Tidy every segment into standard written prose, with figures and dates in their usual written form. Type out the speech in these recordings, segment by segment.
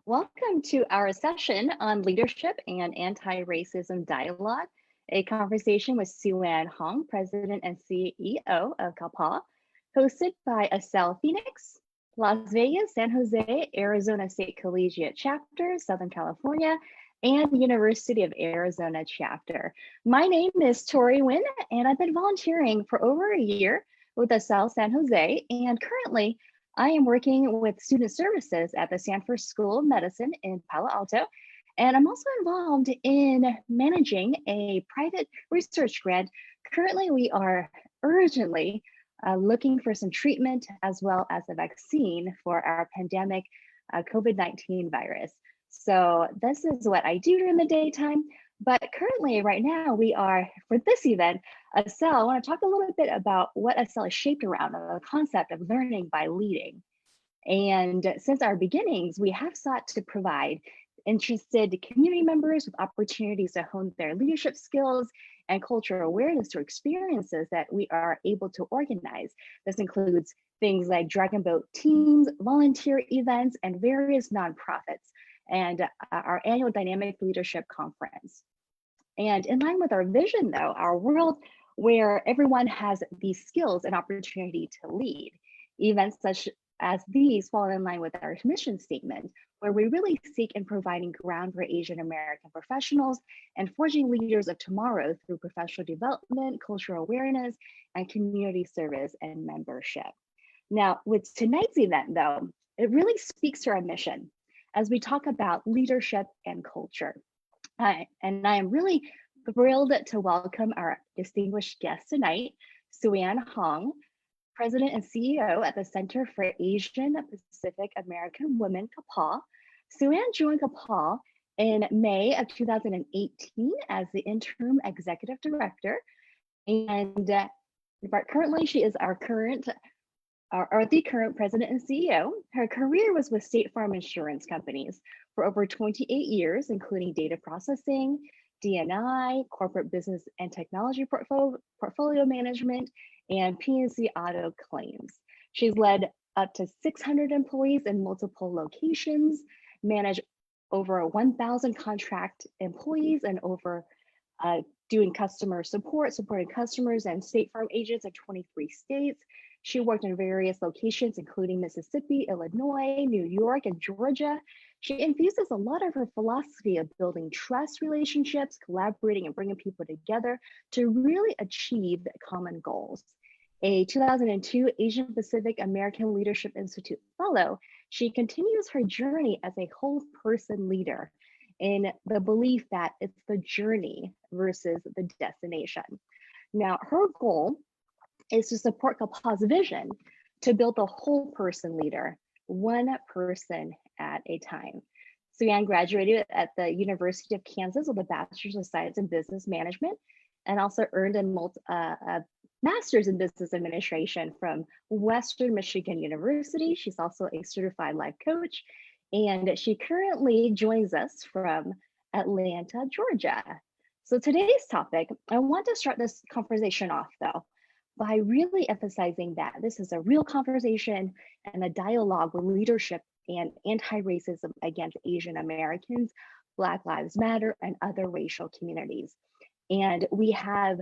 Welcome to our session on leadership and anti-racism dialogue, a conversation with Sue-Ann Hong, President and CEO of CAPA, hosted by ACEL Phoenix, Las Vegas, San Jose, Arizona State Collegiate Chapter, Southern California, and University of Arizona Chapter. My name is Tori Nguyen, and I've been volunteering for over a year with ACEL San Jose, and currently I am working with student services at the Sanford School of Medicine in Palo Alto, and I'm also involved in managing a private research grant. Currently, we are urgently looking for some treatment as well as a vaccine for our pandemic COVID-19 virus. So this is what I do during the daytime. But currently, right now, we are, for this event, ACEL, I want to talk a little bit about what ACEL is shaped around, the concept of learning by leading. And since our beginnings, we have sought to provide interested community members with opportunities to hone their leadership skills and cultural awareness through experiences that we are able to organize. This includes things like Dragon Boat teams, volunteer events, and various nonprofits, and our annual Dynamic Leadership Conference. And in line with our vision, though, our world where everyone has these skills and opportunity to lead, events such as these fall in line with our mission statement, where we really seek in providing ground for Asian American professionals and forging leaders of tomorrow through professional development, cultural awareness, and community service and membership. Now, with tonight's event, though, it really speaks to our mission as we talk about leadership and culture. And I am really thrilled to welcome our distinguished guest tonight, Sue-Ann Hong, President and CEO at the Center for Asian Pacific American Women, CAPA. Sue-Ann joined CAPA in May of 2018 as the interim executive director. And currently she is the current president and CEO. Her career was with State Farm Insurance Companies for over 28 years, including data processing, D&I, corporate business and technology portfolio management, and P&C auto claims. She's led up to 600 employees in multiple locations, managed over 1,000 contract employees, and over doing customer support, supporting customers and State Farm agents in 23 states. She worked in various locations, including Mississippi, Illinois, New York, and Georgia. She infuses a lot of her philosophy of building trust relationships, collaborating, and bringing people together to really achieve common goals. A 2002 Asian Pacific American Leadership Institute Fellow, she continues her journey as a whole person leader in the belief that it's the journey versus the destination. Now, her goal is to support CAPA's vision to build a whole person leader, one person at a time. Sue-Ann graduated at the University of Kansas with a Bachelor's of Science in Business Management and also earned a Master's in Business Administration from Western Michigan University. She's also a certified life coach, and she currently joins us from Atlanta, Georgia. So today's topic, I want to start this conversation off though, by really emphasizing that this is a real conversation and a dialogue with leadership and anti-racism against Asian Americans, Black Lives Matter, and other racial communities. And we have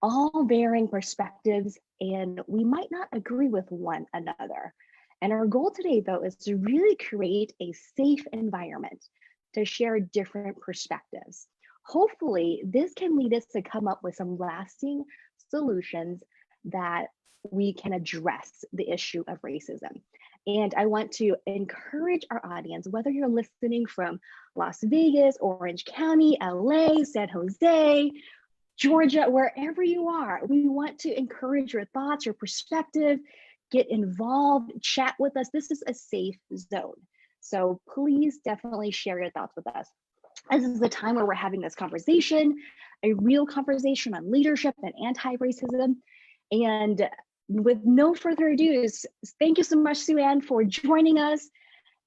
all varying perspectives, and we might not agree with one another. And our goal today, though, is to really create a safe environment to share different perspectives. Hopefully, this can lead us to come up with some lasting solutions that we can address the issue of racism. And I want to encourage our audience, whether you're listening from Las Vegas, Orange County, LA, San Jose, Georgia, wherever you are, we want to encourage your thoughts, your perspective, get involved, chat with us. This is a safe zone. So please definitely share your thoughts with us. This is the time where we're having this conversation, a real conversation on leadership and anti-racism. And with no further ado, thank you so much, Sue-Ann, for joining us.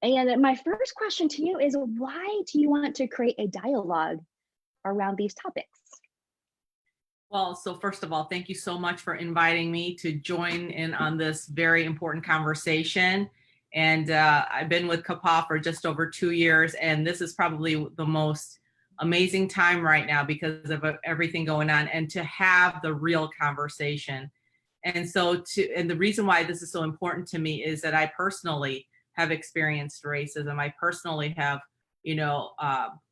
And my first question to you is, why do you want to create a dialogue around these topics? Well, so first of all, thank you so much for inviting me to join in on this very important conversation. And I've been with CAPA for just over 2 years, and this is probably the most amazing time right now because of everything going on, and to have the real conversation. And and the reason why this is so important to me is that I personally have experienced racism. I personally have,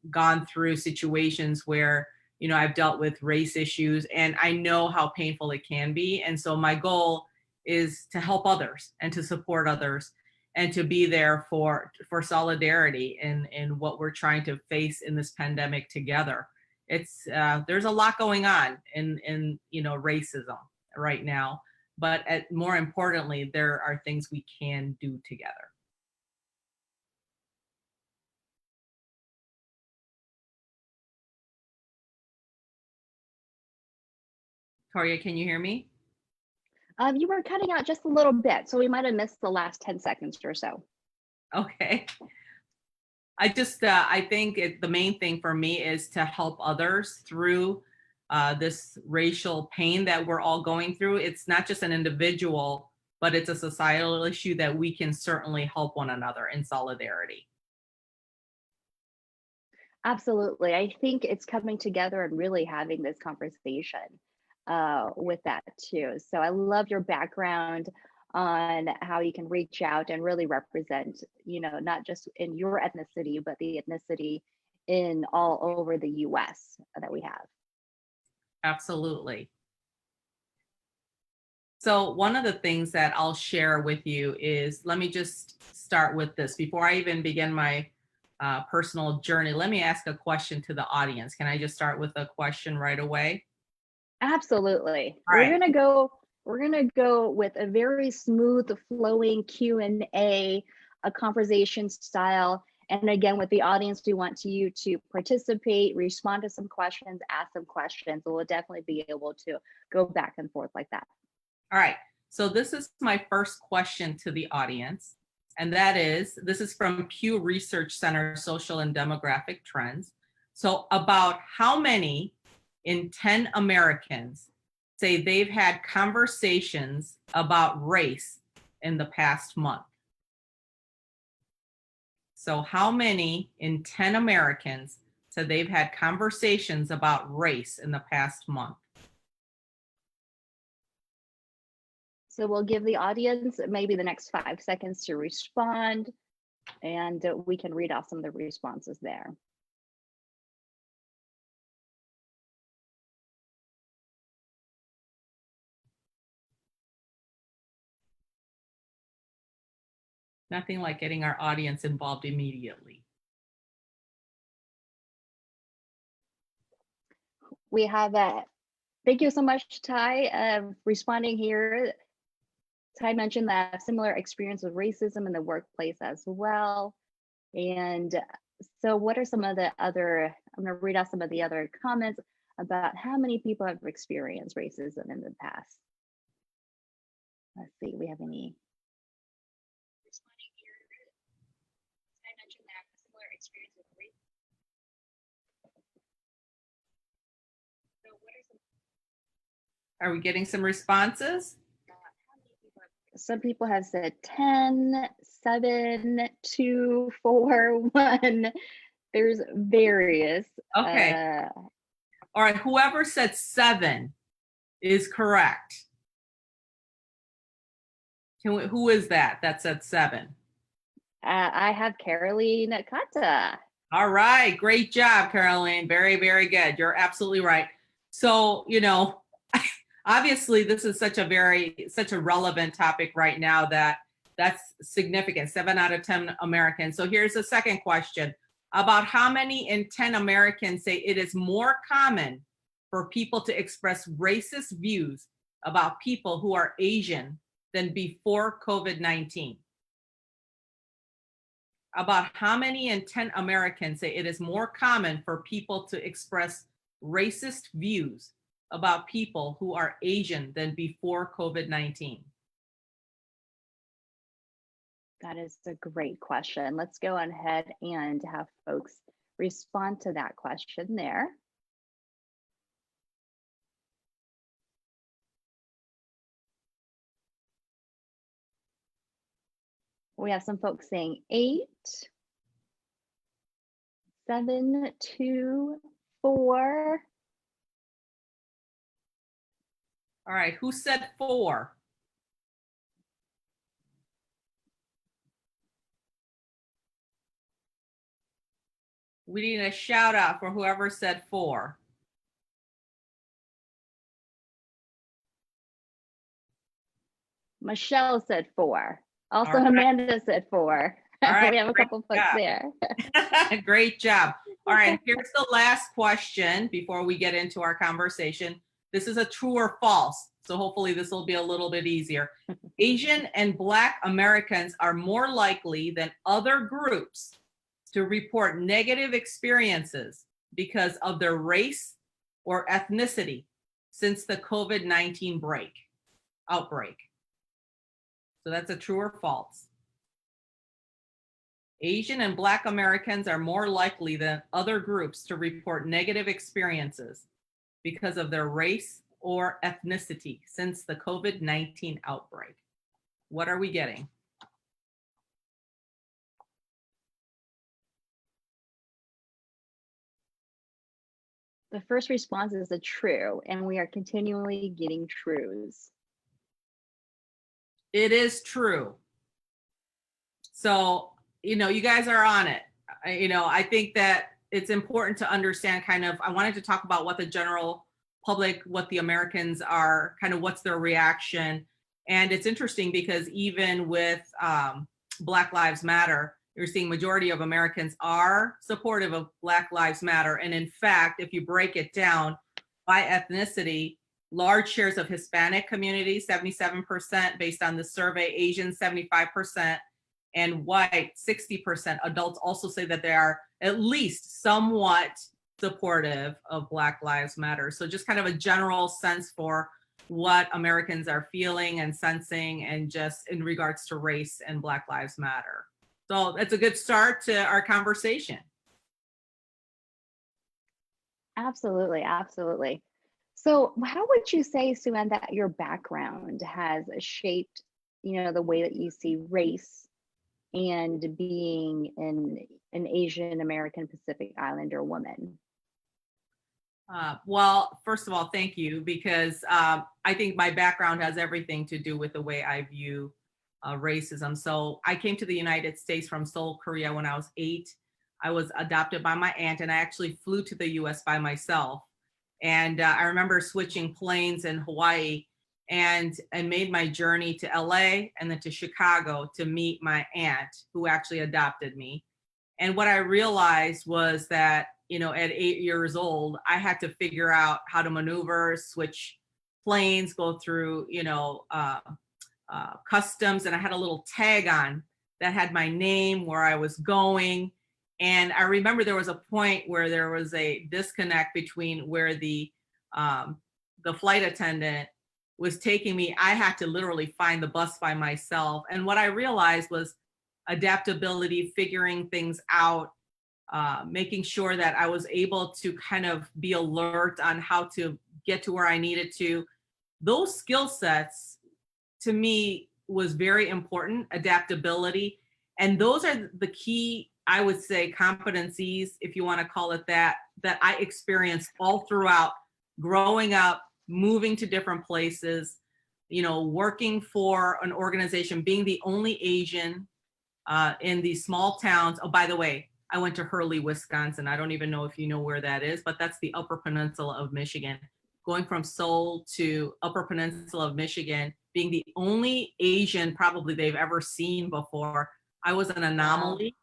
gone through situations where, I've dealt with race issues, and I know how painful it can be. And so my goal is to help others and to support others and to be there for solidarity in what we're trying to face in this pandemic together. It's there's a lot going on in racism right now, but more importantly, there are things we can do together. Toria, can you hear me? You were cutting out just a little bit, so we might have missed the last 10 seconds or so. Okay. I think the main thing for me is to help others through this racial pain that we're all going through. It's not just an individual, but it's a societal issue that we can certainly help one another in solidarity. Absolutely. I think it's coming together and really having this conversation with that too. So I love your background on how you can reach out and really represent, not just in your ethnicity, but the ethnicity in all over the US that we have. Absolutely. So one of the things that I'll share with you is, let me just start with this. Before I even begin my personal journey, let me ask a question to the audience. Can I just start with a question right away? Absolutely. All right. We're gonna go with a very smooth flowing Q&A, a conversation style. And again, with the audience, we want you to participate, respond to some questions, ask some questions. We'll definitely be able to go back and forth like that. All right. So this is my first question to the audience. And this is from Pew Research Center, Social and Demographic Trends. So about how many in 10 Americans say they've had conversations about race in the past month? So how many in 10 Americans said they've had conversations about race in the past month? So we'll give the audience maybe the next 5 seconds to respond, and we can read off some of the responses there. Nothing like getting our audience involved immediately. We have thank you so much, Ty, responding here. Ty mentioned that similar experience with racism in the workplace as well. And so what are some of the other, I'm gonna read out some of the other comments about how many people have experienced racism in the past. Let's see, we have any. Responding here, I mentioned that similar experience with racism. So what are some? Are we getting some responses? Some people have said 10, 7, 2, 4, 1. There's various. Okay. All right. Whoever said 7 is correct. Who is that said 7? I have Caroline Kata. All right. Great job, Caroline. Very, very good. You're absolutely right. So, obviously this is such a relevant topic right now that's significant. 7 out of 10 Americans. So here's the second question. About how many in 10 Americans say it is more common for people to express racist views about people who are Asian than before COVID-19? About how many in 10 Americans say it is more common for people to express racist views about people who are Asian than before COVID-19? That is a great question. Let's go ahead and have folks respond to that question there. We have some folks saying 8, 7, 2, 4. All right, who said 4? We need a shout out for whoever said 4. Michelle said 4. Also, All right. Amanda said 4. All right, We have a great couple folks job. there. Great job. All right, here's the last question before we get into our conversation. This is a true or false, so hopefully this will be a little bit easier. Asian and Black Americans are more likely than other groups to report negative experiences because of their race or ethnicity since the COVID-19 outbreak. So that's a true or false. Asian and Black Americans are more likely than other groups to report negative experiences because of their race or ethnicity since the COVID-19 outbreak. What are we getting? The first response is a true, and we are continually getting trues. It is true. So, you guys are on it. I think that it's important to understand I wanted to talk about what the general public, what the Americans are, what's their reaction. And it's interesting because even with Black Lives Matter, you're seeing majority of Americans are supportive of Black Lives Matter. And in fact, if you break it down by ethnicity, large shares of Hispanic community, 77% based on the survey, Asian 75%, and white 60%. Adults also say that they are at least somewhat supportive of Black Lives Matter. So just kind of a general sense for what Americans are feeling and sensing, and just in regards to race and Black Lives Matter. So that's a good start to our conversation. Absolutely, absolutely. So how would you say, Sue-Ann, that your background has shaped, the way that you see race and being an Asian American Pacific Islander woman? Well, first of all, thank you, because I think my background has everything to do with the way I view racism. So I came to the United States from Seoul, Korea when I was 8. I was adopted by my aunt, and I actually flew to the US by myself. And I remember switching planes in Hawaii and made my journey to LA and then to Chicago to meet my aunt who actually adopted me. And what I realized was that, at 8 years old, I had to figure out how to maneuver, switch planes, go through, customs. And I had a little tag on that had my name, where I was going. And I remember there was a point where there was a disconnect between where the flight attendant was taking me. I had to literally find the bus by myself. And what I realized was adaptability, figuring things out, making sure that I was able to kind of be alert on how to get to where I needed to. Those skill sets to me was very important, adaptability. And those are the key, I would say, competencies, if you want to call it that I experienced all throughout growing up, moving to different places, working for an organization, being the only Asian in these small towns. Oh, by the way, I went to Hurley, Wisconsin. I don't even know if you know where that is, but that's the Upper Peninsula of Michigan. Going from Seoul to Upper Peninsula of Michigan, being the only Asian probably they've ever seen before, I was an anomaly.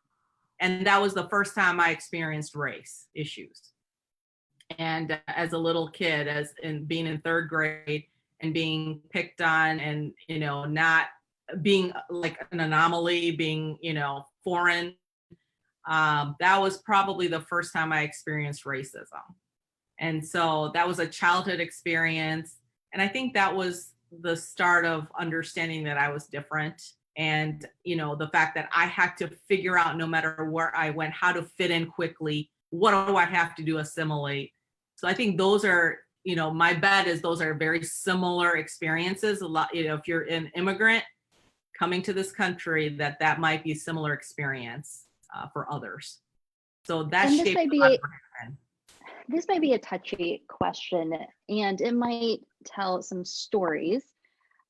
And that was the first time I experienced race issues. And as a little kid, being in 3rd grade and being picked on, and, not being like an anomaly, being, foreign, that was probably the first time I experienced racism. And so that was a childhood experience. And I think that was the start of understanding that I was different. And, the fact that I had to figure out, no matter where I went, how to fit in quickly. What do I have to do? Assimilate. So I think those are, my bet is those are very similar experiences. A lot, if you're an immigrant coming to this country, that might be a similar experience for others. So that And shaped a lot of what happened. this might be a touchy question, and it might tell some stories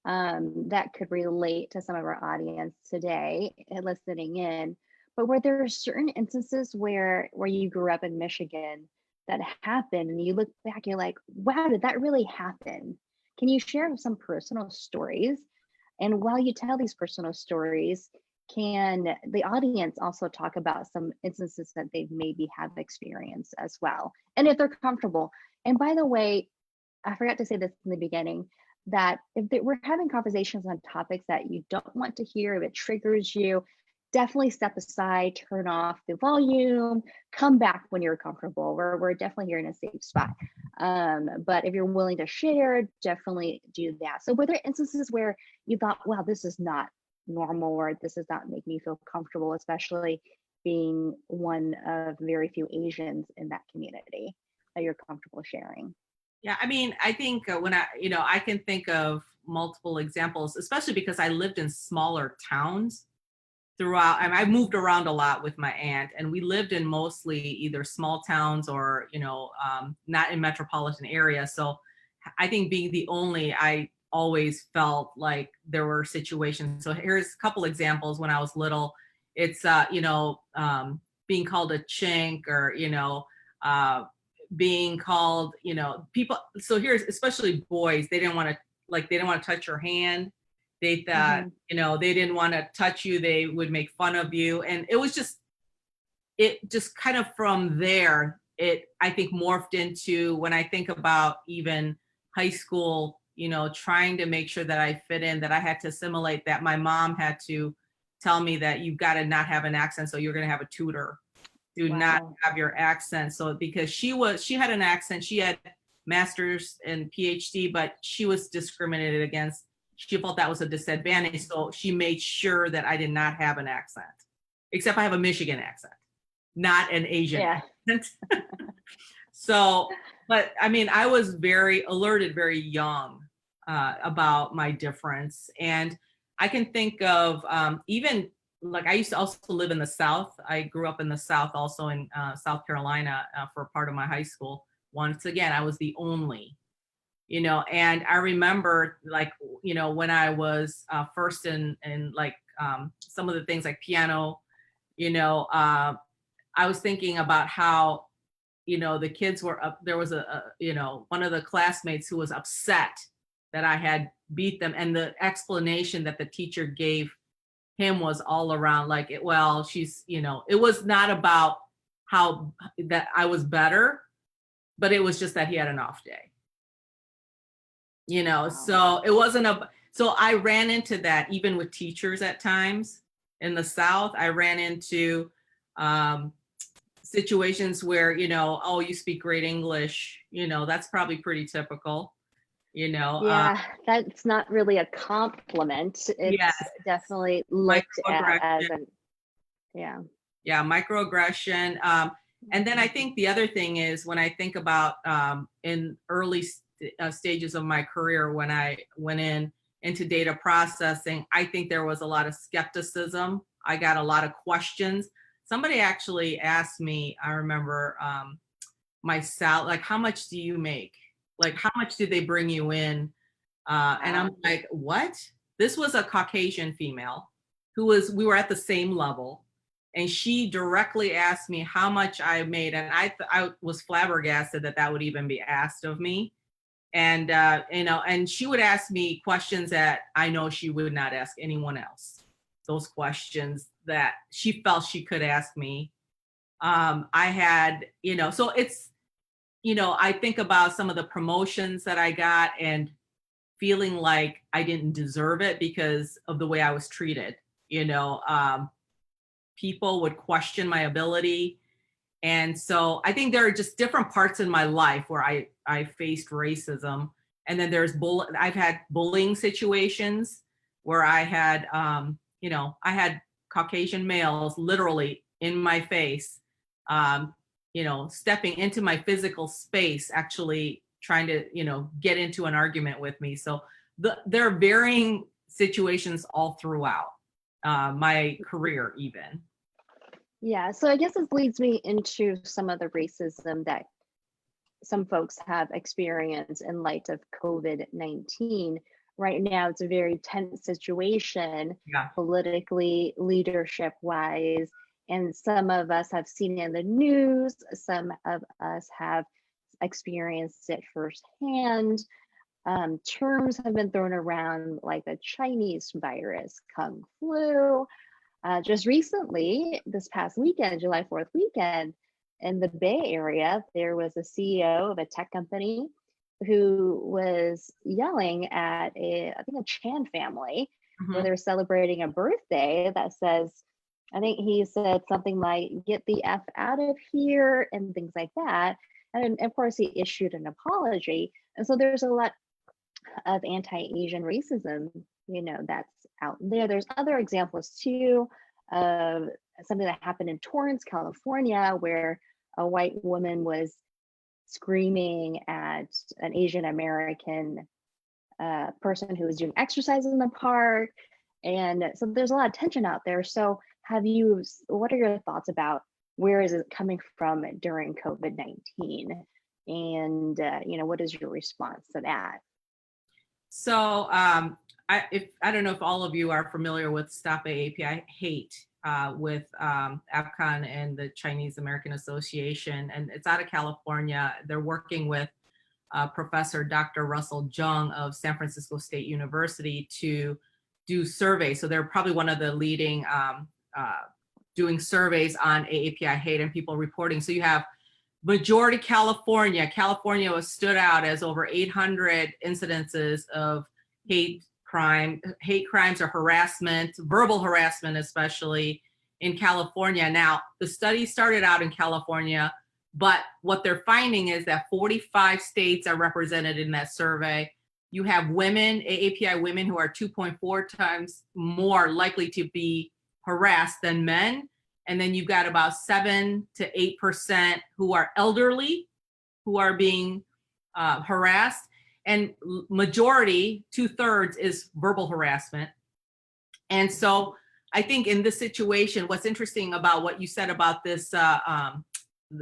that could relate to some of our audience today and listening in. But were there certain instances where you grew up in Michigan that happened, and you look back, you're like, wow, did that really happen? Can you share some personal stories? And while you tell these personal stories, can the audience also talk about some instances that they maybe have experienced as well? And if they're comfortable. And by the way, I forgot to say this in the beginning, that we're having conversations on topics that you don't want to hear, if it triggers you, definitely step aside, turn off the volume, come back when you're comfortable. We're definitely here in a safe spot. But if you're willing to share, definitely do that. So were there instances where you thought, wow, this is not normal, or this does not make me feel comfortable, especially being one of very few Asians in that community, that you're comfortable sharing? Yeah, I mean, I think when I can think of multiple examples, especially because I lived in smaller towns throughout. I moved around a lot with my aunt, and we lived in mostly either small towns or, not in metropolitan areas. So I think being the only, I always felt like there were situations. So here's a couple examples when I was little. It's, being called a chink, or, uh, being called, people. So here's, especially boys, they didn't want to touch your hand. They thought, they didn't want to touch you. They would make fun of you. And it just kind of from there, I think morphed into, when I think about even high school, trying to make sure that I fit in, that I had to assimilate, that my mom had to tell me that you've got to not have an accent. So you're going to have a tutor. Do not have your accent. So because she had an accent, she had master's and PhD, but she was discriminated against. She felt that was a disadvantage. So she made sure that I did not have an accent, except I have a Michigan accent, not an Asian accent. So, but I mean, I was very alerted, very young about my difference. And I can think of even, like, I used to also live in the South. I grew up in the South, also in South Carolina for a part of my high school. Once again, I was the only, and I remember, like, when I was first in like some of the things like piano, I was thinking about how, the kids were up. There was one of the classmates who was upset that I had beat them. And the explanation that the teacher gave him was all around like, well, she's, it was not about how that I was better, but it was just that he had an off day. Wow. So it wasn't so I ran into that even with teachers at times in the South. I ran into situations where, oh, you speak great English, that's probably pretty typical, Yeah, that's not really a compliment. It's definitely looked at as an, yeah. Yeah, microaggression. And then I think the other thing is, when I think about in early stages of my career, when I went into data processing, I think there was a lot of skepticism. I got a lot of questions. Somebody actually asked me, I remember, my salary, like, how much do you make? Like, how much did they bring you in? And I'm like, what? This was a Caucasian female we were at the same level. And she directly asked me how much I made. And I was flabbergasted that would even be asked of me. And, and she would ask me questions that I know she would not ask anyone else. Those questions that she felt she could ask me. I had, so it's, I think about some of the promotions that I got and feeling like I didn't deserve it because of the way I was treated. People would question my ability. And so I think there are just different parts in my life where I faced racism. And then I've had bullying situations where I had, I had Caucasian males literally in my face, stepping into my physical space, actually trying to, get into an argument with me. So there are varying situations all throughout my career even. Yeah, so I guess this leads me into some of the racism that some folks have experienced in light of COVID-19. Right now, it's a very tense situation Yeah. politically, leadership wise, and some of us have seen it in the news, some of us have experienced it firsthand. Terms have been thrown around like the Chinese virus, Kung flu. Just recently, this past weekend, July 4th weekend, in the Bay Area, there was a CEO of a tech company who was yelling at I think a Chan family where Mhm. they're celebrating a birthday that says, I think he said something like, get the F out of here and things like that. And of course, he issued an apology. And so there's a lot of anti-Asian racism, that's out there. There's other examples too of something that happened in Torrance, California, where a white woman was screaming at an Asian American person who was doing exercise in the park. And so there's a lot of tension out there. So what are your thoughts about where is it coming from during COVID-19? And, what is your response to that? So I don't know if all of you are familiar with Stop AAPI Hate with APCON and the Chinese American Association, and it's out of California. They're working with Professor Dr. Russell Jung of San Francisco State University to do surveys. So they're probably one of the leading doing surveys on AAPI hate and people reporting. So you have majority California. California was stood out as over 800 incidences of hate crimes or harassment, verbal harassment, especially in California. Now, the study started out in California, but what they're finding is that 45 states are represented in that survey. You have women, AAPI women, who are 2.4 times more likely to be harassed than men. And then you've got about 7 to 8% who are elderly, who are being harassed. And majority, 2/3, is verbal harassment. And so I think in this situation, what's interesting about what you said about this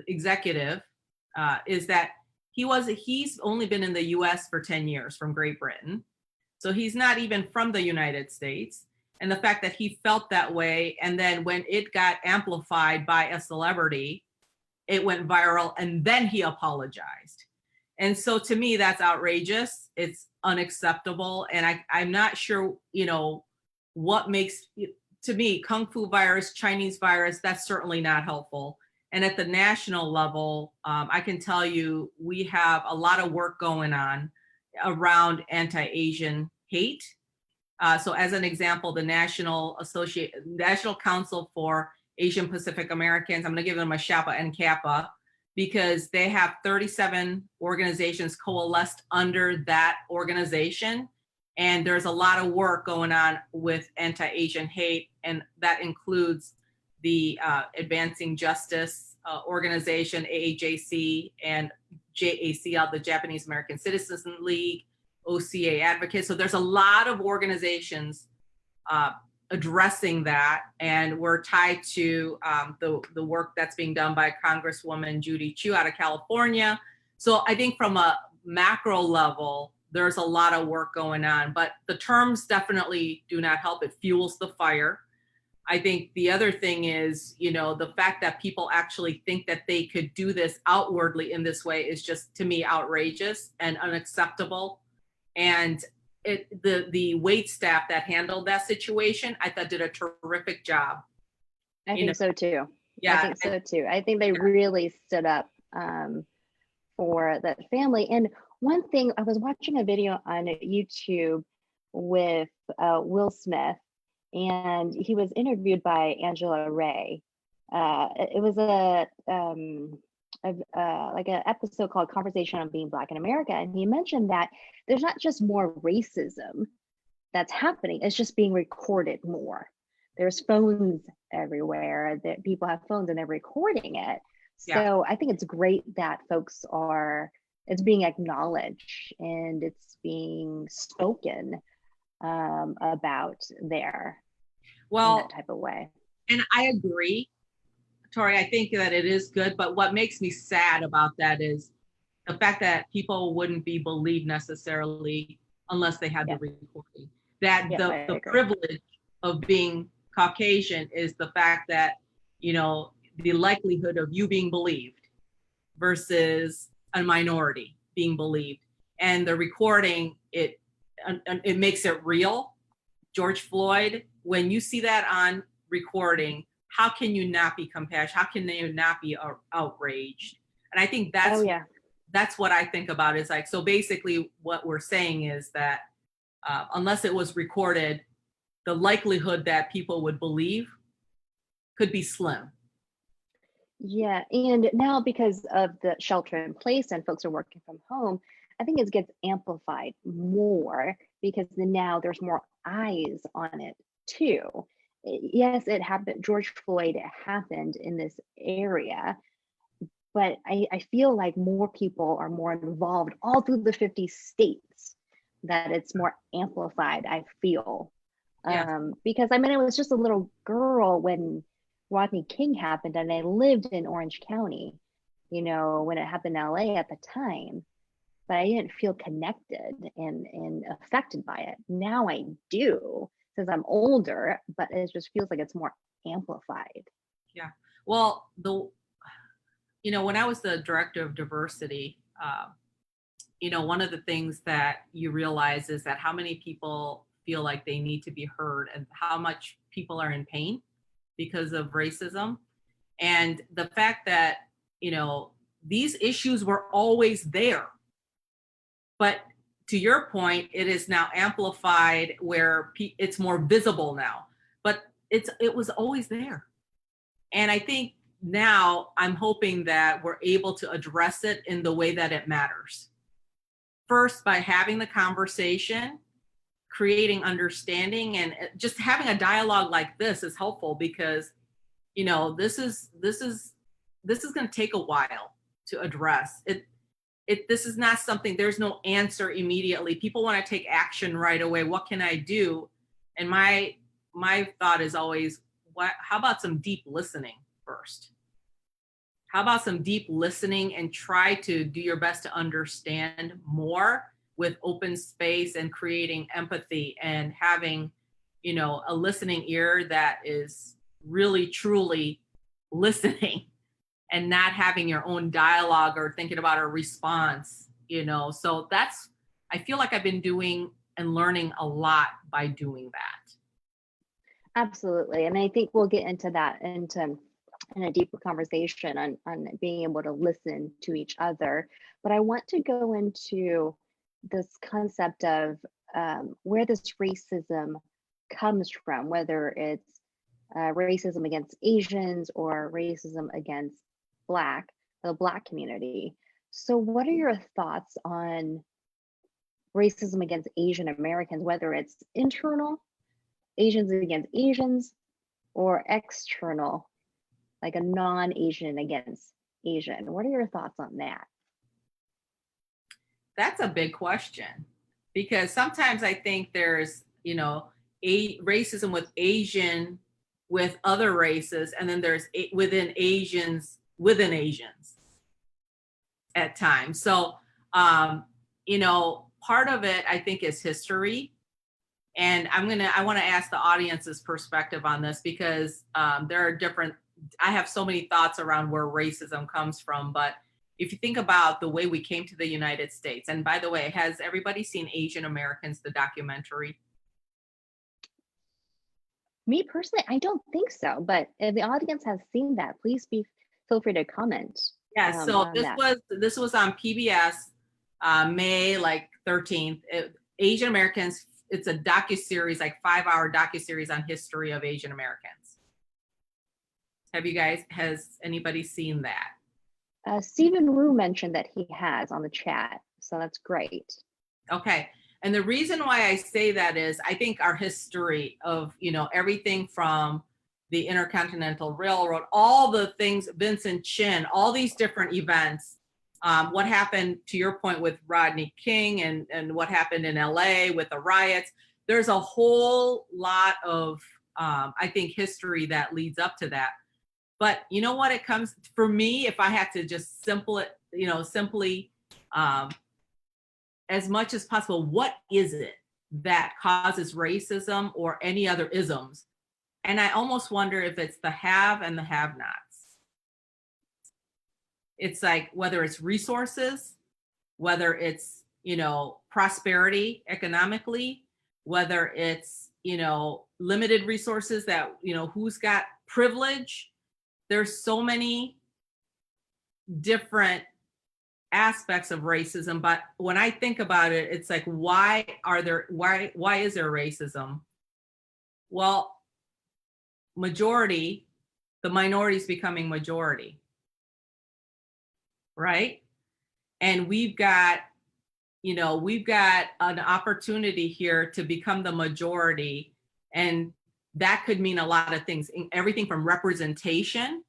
executive is that he's only been in the US for 10 years from Great Britain. So he's not even from the United States. And the fact that he felt that way, and then when it got amplified by a celebrity, it went viral, and then he apologized. And so to me, that's outrageous. It's unacceptable. And I'm not sure, what makes, to me, Kung Fu virus, Chinese virus, that's certainly not helpful. And at the national level, I can tell you, we have a lot of work going on around anti-Asian hate. So as an example, the National Council for Asian Pacific Americans, I'm going to give them a shout out, NCAPA, because they have 37 organizations coalesced under that organization. And there's a lot of work going on with anti-Asian hate, and that includes the Advancing Justice organization, AAJC, and JACL, the Japanese American Citizens League, OCA advocates. So there's a lot of organizations addressing that, and we're tied to the work that's being done by Congresswoman Judy Chu out of California. So I think from a macro level, there's a lot of work going on, but the terms definitely do not help. It fuels the fire. I think the other thing is, the fact that people actually think that they could do this outwardly in this way is just, to me, outrageous and unacceptable. And the wait staff that handled that situation, I thought did a terrific job. I think so too. Yeah, I think so too. I think they really stood up for that family. And one thing, I was watching a video on YouTube with Will Smith, and he was interviewed by Angela Ray. It was like an episode called Conversation on Being Black in America. And he mentioned that there's not just more racism that's happening, it's just being recorded more. There's phones everywhere, that people have phones and they're recording it. So I think it's great that it's being acknowledged and it's being spoken about there in Well, that type of way. and I agree, Tori, I think that it is good, but what makes me sad about that is the fact that people wouldn't be believed necessarily unless they had the Yeah. recording. That Yep, I the agree. privilege of being Caucasian is the fact that, you know, the likelihood of you being believed versus a minority being believed. And the recording, it makes it real. George Floyd, when you see that on recording, how can you not be compassionate? How can you not be outraged? And I think Oh yeah. that's what I think about is like, so basically what we're saying is that unless it was recorded, the likelihood that people would believe could be slim. Yeah, and now because of the shelter in place and folks are working from home, I think it gets amplified more because then now there's more eyes on it too. Yes, it happened. George Floyd happened in this area, but I feel like more people are more involved all through the 50 states, that it's more amplified, I feel. Yes. Because I mean, I was just a little girl when Rodney King happened, and I lived in Orange County, when it happened in LA at the time, but I didn't feel connected and affected by it. Now I do, since I'm older, but it just feels like it's more amplified. Yeah. Well, when I was the director of diversity, one of the things that you realize is that how many people feel like they need to be heard and how much people are in pain because of racism. And the fact that, these issues were always there. But to your point, it is now amplified where it's more visible now, but it was always there. And I think now I'm hoping that we're able to address it in the way that it matters. First, by having the conversation, creating understanding, and just having a dialogue like this is helpful because, this is going to take a while to address it. This is not something, there's no answer immediately. People want to take action right away. What can I do? And my thought is always, how about some deep listening first? How about some deep listening and try to do your best to understand more with open space and creating empathy and having, a listening ear that is really, truly listening and not having your own dialogue or thinking about a response, So I feel like I've been doing and learning a lot by doing that. Absolutely. And I think we'll get into that in a deeper conversation on being able to listen to each other. But I want to go into this concept of where this racism comes from, whether it's racism against Asians or racism against the Black community. So what are your thoughts on racism against Asian Americans, whether it's internal, Asians against Asians, or external, like a non-Asian against Asian? What are your thoughts on that? That's a big question because sometimes I think there's, racism with Asian, with other races, and then there's within Asians at times. So, part of it I think is history. And I want to ask the audience's perspective on this because I have so many thoughts around where racism comes from. But if you think about the way we came to the United States, and by the way, has everybody seen Asian Americans, the documentary? Me personally, I don't think so, but if the audience has seen that, please feel free to comment. Yeah, so this was on PBS, May 13th. Asian Americans. It's a docuseries, 5-hour docuseries on history of Asian Americans. Has anybody seen that? Stephen Wu mentioned that he has on the chat, so that's great. Okay. And the reason why I say that is I think our history of, everything from the Intercontinental Railroad, all the things, Vincent Chin, all these different events, what happened, to your point, with Rodney King and what happened in LA with the riots, there's a whole lot of, I think, history that leads up to that. But you know what, it comes for me, if I had to just simply, um, as much as possible, what is it that causes racism or any other isms? And I almost wonder if it's the have and the have nots. It's like whether it's resources, whether it's, prosperity economically, whether it's, limited resources that, who's got privilege. There's so many different aspects of racism, but when I think about it, it's like, why is there racism? Well, the minorities becoming majority, right? And we've got an opportunity here to become the majority, and that could mean a lot of things, everything from representation.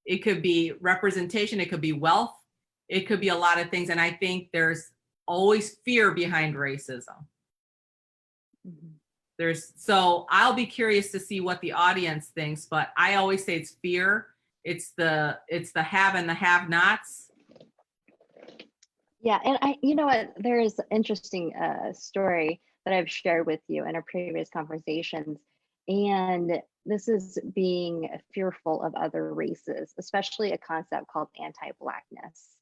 It could be representation, it could be wealth, it could be a lot of things. And I think there's always fear behind racism. Mhm. So I'll be curious to see what the audience thinks, but I always say it's fear. It's the have and the have nots. Yeah, and you know what, there is an interesting story that I've shared with you in our previous conversations. And this is being fearful of other races, especially a concept called anti-Blackness.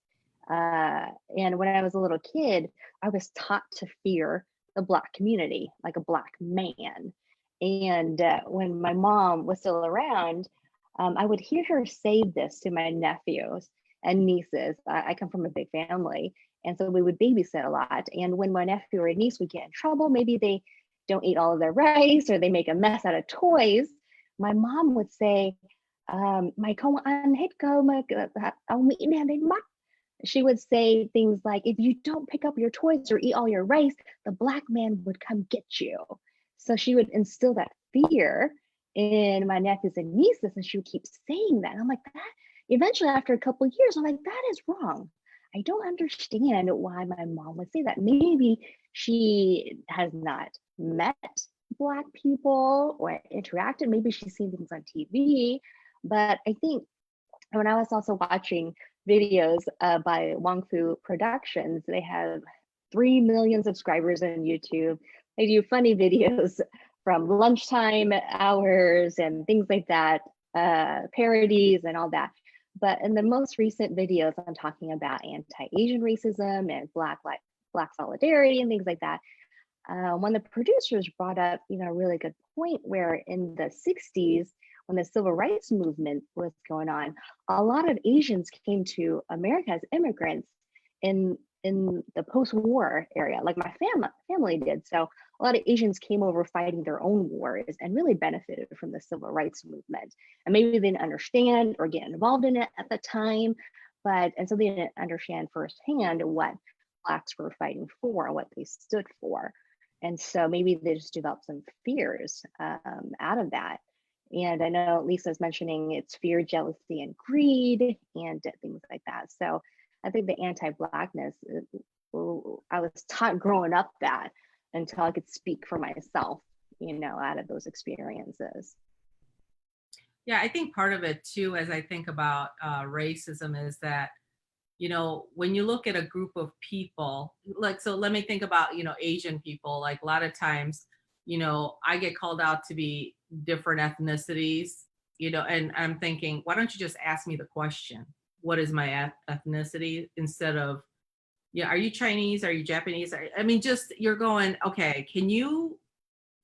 And when I was a little kid, I was taught to fear the Black community, like a Black man. And when my mom was still around, I would hear her say this to my nephews and nieces. I come from a big family, and so we would babysit a lot. And when my nephew or niece would get in trouble, maybe they don't eat all of their rice or they make a mess out of toys, my mom would say, mày không ăn hết cơm, ông Mỹ đem đến mắt. She would say things like, if you don't pick up your toys or eat all your rice, the Black man would come get you. So she would instill that fear in my nephews and nieces, and she would keep saying that. And I'm like, that eventually, after a couple of years, I'm like, that is wrong. I don't understand why my mom would say that. Maybe she has not met Black people or interacted. Maybe she's seen things on TV. But I think when I was also watching videos by Wong Fu Productions, they have 3 million subscribers on YouTube. They do funny videos from lunchtime hours and things like that, parodies and all that. But in the most recent videos, I'm talking about anti-Asian racism and Black solidarity and things like that. One of the producers brought up, a really good point where in the 60s, when the civil rights movement was going on, a lot of Asians came to America as immigrants in the post-war area, like my family did. So a lot of Asians came over fighting their own wars and really benefited from the civil rights movement. And maybe they didn't understand or get involved in it at the time, and so they didn't understand firsthand what Blacks were fighting for and what they stood for. And so maybe they just developed some fears out of that. And I know Lisa's mentioning it's fear, jealousy, and greed, and things like that. So I think the anti-Blackness, I was taught growing up that until I could speak for myself, out of those experiences. Yeah, I think part of it too, as I think about racism, is that, when you look at a group of people, so let me think about, Asian people, like a lot of times, I get called out to be different ethnicities, and I'm thinking, why don't you just ask me the question? What is my ethnicity? Instead of, are you Chinese? Are you Japanese? Just, you're going, okay, can you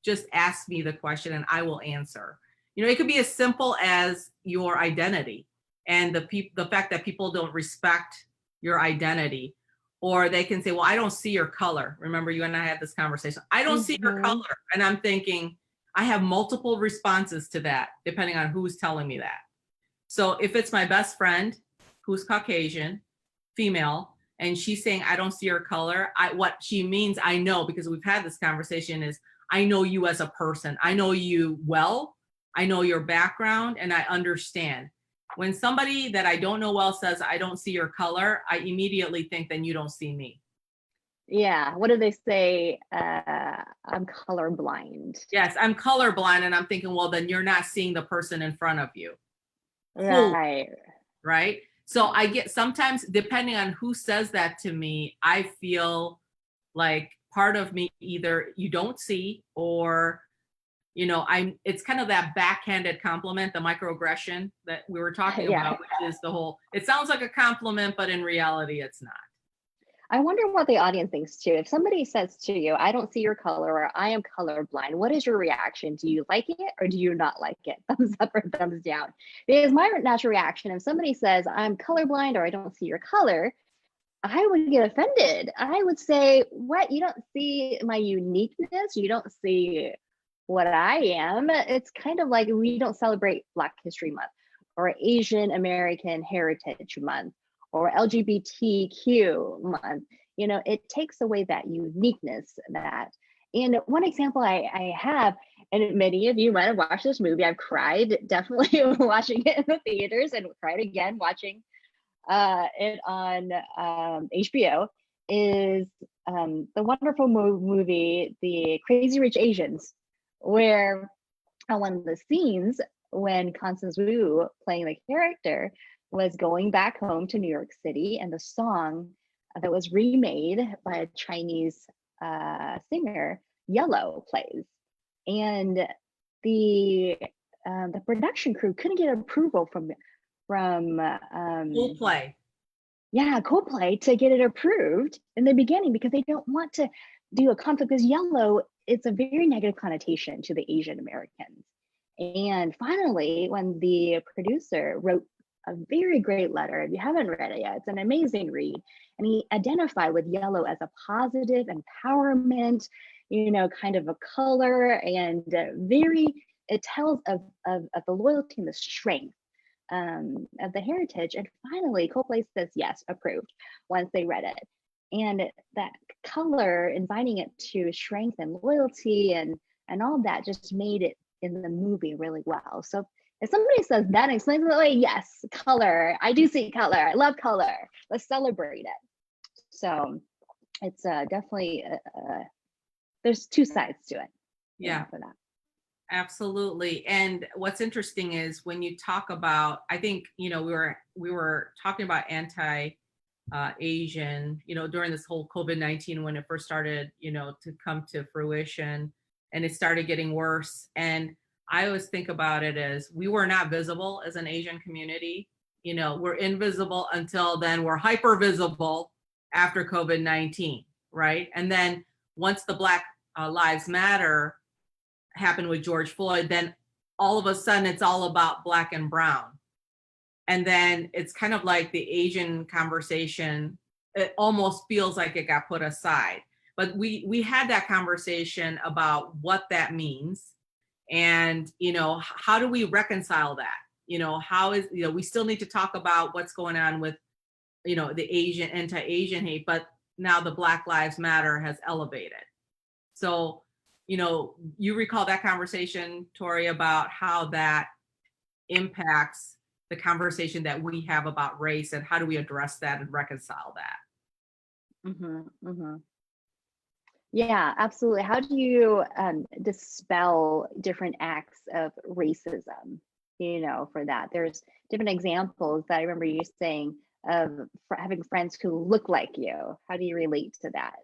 just ask me the question and I will answer? It could be as simple as your identity and the fact that people don't respect your identity. Or they can say, well, I don't see your color. Remember, you and I had this conversation. I don't see your color. And I'm thinking, I have multiple responses to that, depending on who's telling me that. So if it's my best friend who's Caucasian, female, and she's saying, I don't see your color, what she means, I know, because we've had this conversation, is I know you as a person. I know you well. I know your background, and I understand. When somebody that I don't know well says, I don't see your color, I immediately think, then you don't see me. Yeah, what do they say? I'm colorblind. Yes, I'm colorblind, and I'm thinking, well, then you're not seeing the person in front of you. Who, Right. right? So I get sometimes, depending on who says that to me, I feel like part of me either you don't see, or it's kind of that backhanded compliment, the microaggression that we were talking Yeah. about, which is the whole, it sounds like a compliment, but in reality, it's not. I wonder what the audience thinks too. If somebody says to you, I don't see your color, or I am colorblind, what is your reaction? Do you like it or do you not like it? Thumbs up or thumbs down? Because my natural reaction, if somebody says I'm colorblind or I don't see your color, I would get offended. I would say, what? You don't see my uniqueness? You don't see what I am? It's kind of like we don't celebrate Black History Month or Asian American Heritage Month or LGBTQ month. It takes away that uniqueness that. And one example I have, and many of you might have watched this movie, I've cried definitely watching it in the theaters and cried again watching it on HBO, is the wonderful movie, The Crazy Rich Asians, where one of the scenes when Constance Wu, playing the character, was going back home to New York City, and the song that was remade by a Chinese singer, Yellow, plays, and the production crew couldn't get approval from Full play. yeah, Coldplay to get it approved in the beginning, because they don't want to do a conflict, because yellow, it's a very negative connotation to the Asian Americans. And finally, when the producer wrote a very great letter, if you haven't read it yet, it's an amazing read. And he identified with yellow as a positive empowerment, kind of a color, and it tells of the loyalty and the strength of the heritage. And finally, Coldplay says yes, approved, once they read it. And that color, inviting it to strength and loyalty and all that, just made it in the movie really well. So if somebody says that and explains it that way, yes, color, I do see color, I love color, let's celebrate it. So it's definitely there's two sides to it. Yeah. For that. Absolutely. And what's interesting is when you talk about, I think, we were talking about Asian, during this whole COVID-19, when it first started, to come to fruition, and it started getting worse. And I always think about it as we were not visible as an Asian community. We're invisible until then we're hyper visible after COVID-19, right? And then once the Black Lives Matter happened with George Floyd, then all of a sudden it's all about Black and brown. And then it's kind of like the Asian conversation, it almost feels like it got put aside. But we had that conversation about what that means, and how do we reconcile that? How is, we still need to talk about what's going on with the Asian, anti-Asian hate, but now the Black Lives Matter has elevated. So you recall that conversation, Tori, about how that impacts the conversation that we have about race, and how do we address that and reconcile that? Mm-hmm, mm-hmm. Yeah, absolutely. How do you dispel different acts of racism? For that, there's different examples that I remember you saying of having friends who look like you. How do you relate to that?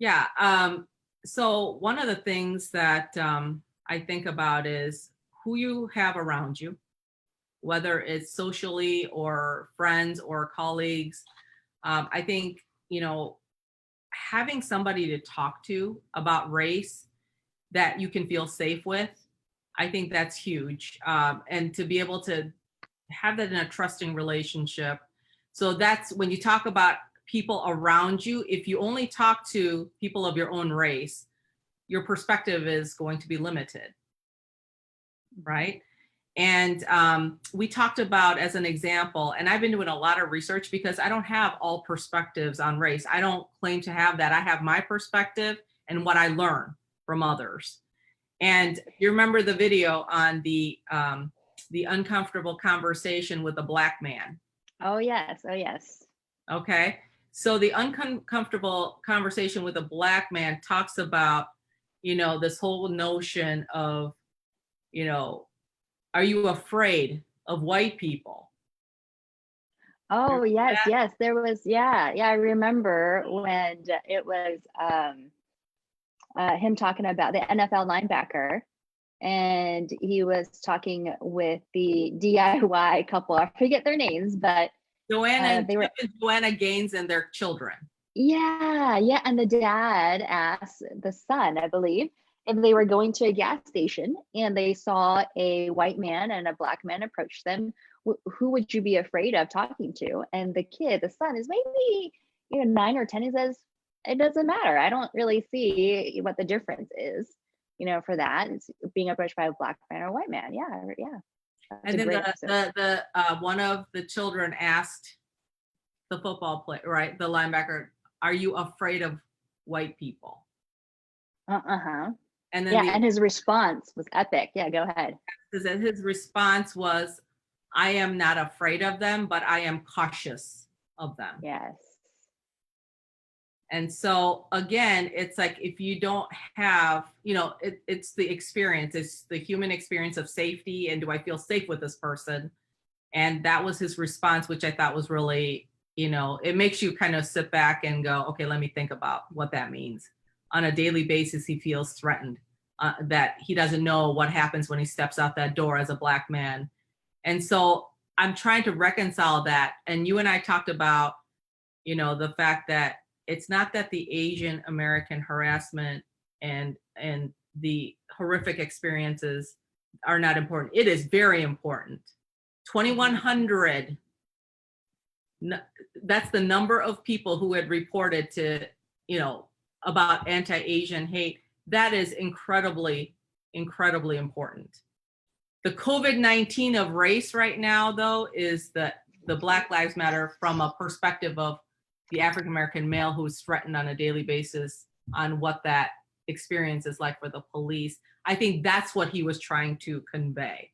Yeah. So one of the things that I think about is who you have around you, whether it's socially or friends or colleagues. I think, having somebody to talk to about race that you can feel safe with, I think that's huge. And to be able to have that in a trusting relationship. So that's when you talk about people around you, if you only talk to people of your own race, your perspective is going to be limited, right? And we talked about, as an example, and I've been doing a lot of research because I don't have all perspectives on race. I don't claim to have that. I have my perspective and what I learn from others. And you remember the video on the uncomfortable conversation with the Black man? Oh yes, oh yes. Okay. So the uncomfortable conversation with a Black man talks about, this whole notion of, you know, are you afraid of white people? Oh, yes, yes. There was, yeah, yeah. I remember when it was him talking about the NFL linebacker, and he was talking with the DIY couple. I forget their names, but Joanna they were, and Joanna Gaines and their children. yeah, yeah. And the dad asked the son, I believe, if they were going to a gas station and they saw a white man and a Black man approach them, who would you be afraid of talking to? And the kid, the son, is maybe 9 or 10. He says, it doesn't matter. I don't really see what the difference is, for that. It's being approached by a Black man or a white man. Yeah, yeah. That's And a then great episode. the one of the children asked the football player, right, the linebacker, "Are you afraid of white people?" Uh-huh. And then Yeah, and his response was epic. Yeah, go ahead. his response was, "I am not afraid of them, but I am cautious of them." Yes. And so again, it's like if you don't have, it's the experience, it's the human experience of safety, and do I feel safe with this person? And that was his response, which I thought was really, it makes you kind of sit back and go, okay, let me think about what that means. On a daily basis, he feels threatened, that he doesn't know what happens when he steps out that door as a Black man. And so I'm trying to reconcile that. And you and I talked about, the fact that it's not that the Asian American harassment and the horrific experiences are not important. It is very important. 2,100, that's the number of people who had reported to, about anti-Asian hate. That is incredibly, incredibly important. The COVID-19 of race right now, though, is the Black Lives Matter from a perspective of the African-American male who is threatened on a daily basis, on what that experience is like for the police. I think that's what he was trying to convey.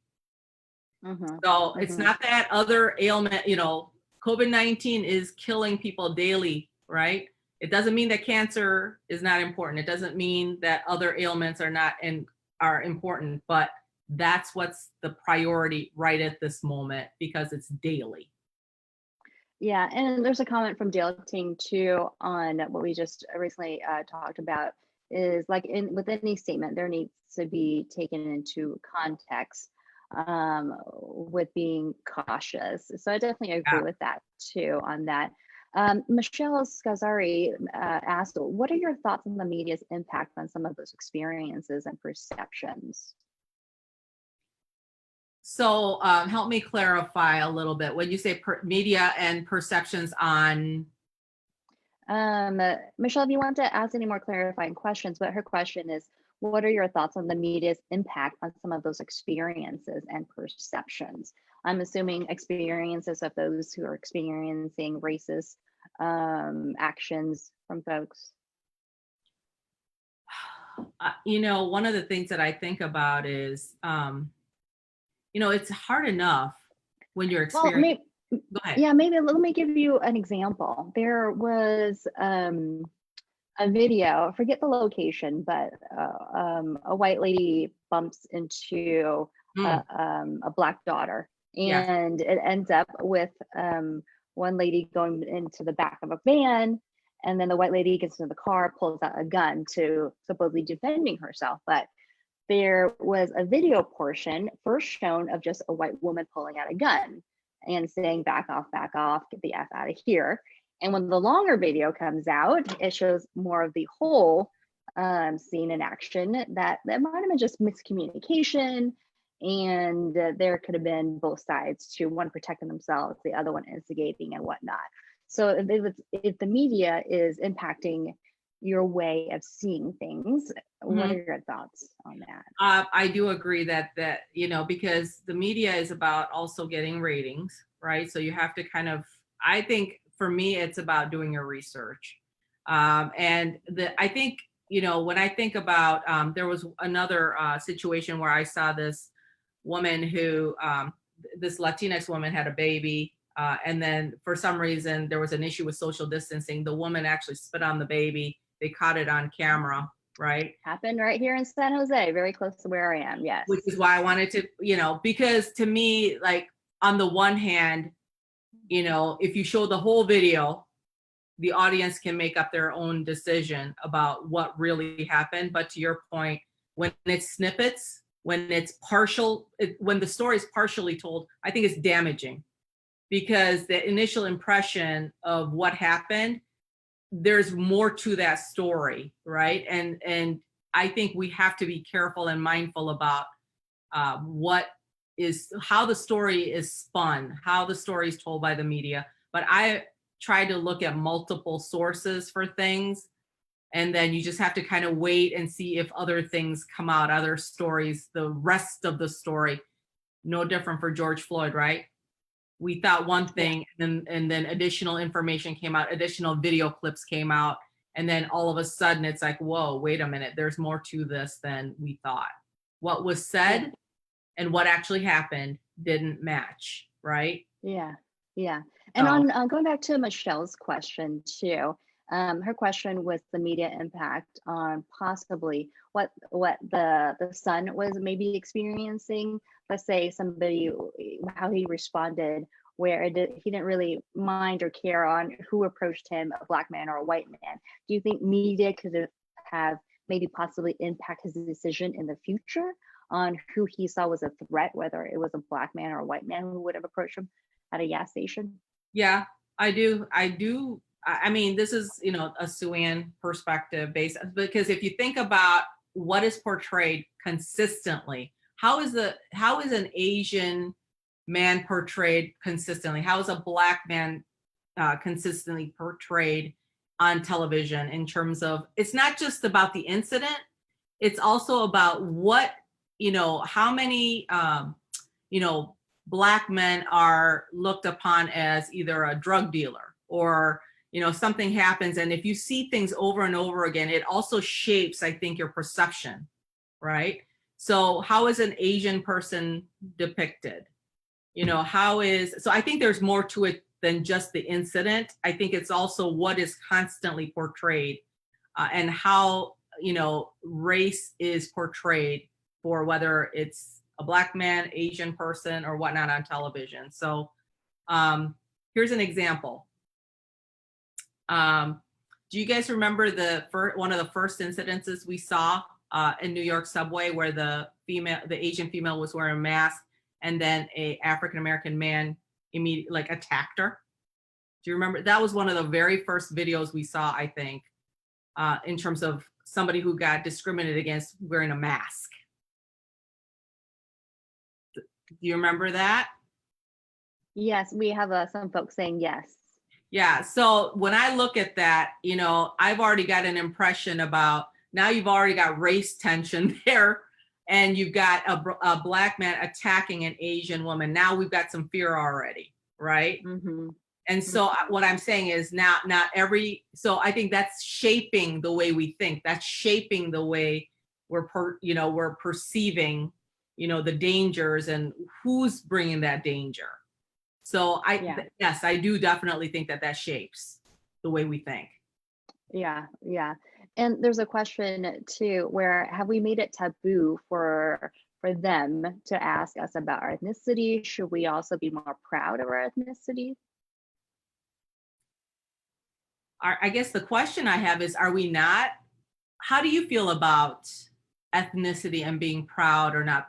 Mm-hmm. So it's not that other ailment, COVID-19 is killing people daily, right? It doesn't mean that cancer is not important. It doesn't mean that other ailments are important, but that's what's the priority right at this moment, because it's daily. Yeah, and there's a comment from Dale Ting too on what we just recently talked about, is like with any statement, there needs to be taken into context with being cautious. So I definitely agree with that too on that. Michelle Scazzari asked, what are your thoughts on the media's impact on some of those experiences and perceptions? So help me clarify a little bit. When you say media and perceptions on? Michelle, if you want to ask any more clarifying questions, but her question is, what are your thoughts on the media's impact on some of those experiences and perceptions? I'm assuming experiences of those who are experiencing racist actions from folks. One of the things that I think about is, it's hard enough when you're experiencing. Well, go ahead. Yeah, maybe let me give you an example. There was a video, forget the location, but a white lady bumps into a Black daughter, and it ends up with one lady going into the back of a van, and then the white lady gets into the car, pulls out a gun to supposedly defending herself. But there was a video portion first shown of just a white woman pulling out a gun and saying, back off, get the F out of here. And when the longer video comes out, it shows more of the whole scene in action, that might have been just miscommunication, and there could have been both sides, to one protecting themselves, the other one instigating and whatnot. So if the media is impacting your way of seeing things, what are your thoughts on that? I do agree that because the media is about also getting ratings, right? So you have to I think for me, it's about doing your research. And I think, when I think about, there was another situation where I saw this woman who, this Latinx woman had a baby. And then for some reason, there was an issue with social distancing. The woman actually spit on the baby. They caught it on camera, right? Happened right here in San Jose, very close to where I am. Yes. Which is why I wanted to, because to me, like on the one hand, if you show the whole video, the audience can make up their own decision about what really happened. But to your point, when it's snippets, when it's partial, when the story is partially told, I think it's damaging, because the initial impression of what happened, there's more to that story, right? And I think we have to be careful and mindful about how the story is spun, how the story is told by the media. But I try to look at multiple sources for things, and then you just have to kind of wait and see if other things come out, other stories, the rest of the story. No different for George Floyd, right? We thought one thing, and then additional information came out, additional video clips came out, and then all of a sudden it's like, whoa, wait a minute, there's more to this than we thought. What was said and what actually happened didn't match, right? Yeah, yeah. And on going back to Michelle's question too, her question was the media impact on possibly what the son was maybe experiencing. Let's say somebody, how he responded, where he didn't really mind or care on who approached him, a Black man or a white man. Do you think media could have maybe possibly impact his decision in the future on who he saw was a threat, whether it was a Black man or a white man who would have approached him at a gas station? Yeah, I do. I mean, this is, a Sue-Ann perspective based, because if you think about what is portrayed consistently, how is an Asian man portrayed consistently? How is a Black man consistently portrayed on television, in terms of, it's not just about the incident, it's also about what, how many, Black men are looked upon as either a drug dealer, or, something happens. And if you see things over and over again, it also shapes, I think, your perception, right? So how is an Asian person depicted? So I think there's more to it than just the incident. I think it's also what is constantly portrayed, and how, race is portrayed, for whether it's a Black man, Asian person, or whatnot on television. So here's an example. Do you guys remember one of the first incidences we saw in New York subway, where the Asian female was wearing a mask, and then a African-American man immediately attacked her? Do you remember? That was one of the very first videos we saw, I think, in terms of somebody who got discriminated against wearing a mask. Do you remember that? Yes, we have some folks saying yes. Yeah, so when I look at that, I've already got an impression about, now you've already got race tension there, and you've got a Black man attacking an Asian woman. Now we've got some fear already, right? Mm-hmm. And so what I'm saying is, so I think that's shaping the way we think. That's shaping the way we're perceiving, the dangers and who's bringing that danger. So yes, I do definitely think that shapes the way we think. Yeah. And there's a question too, where have we made it taboo for them to ask us about our ethnicity? Should we also be more proud of our ethnicity? I guess the question I have is, are we not? How do you feel about ethnicity and being proud or not?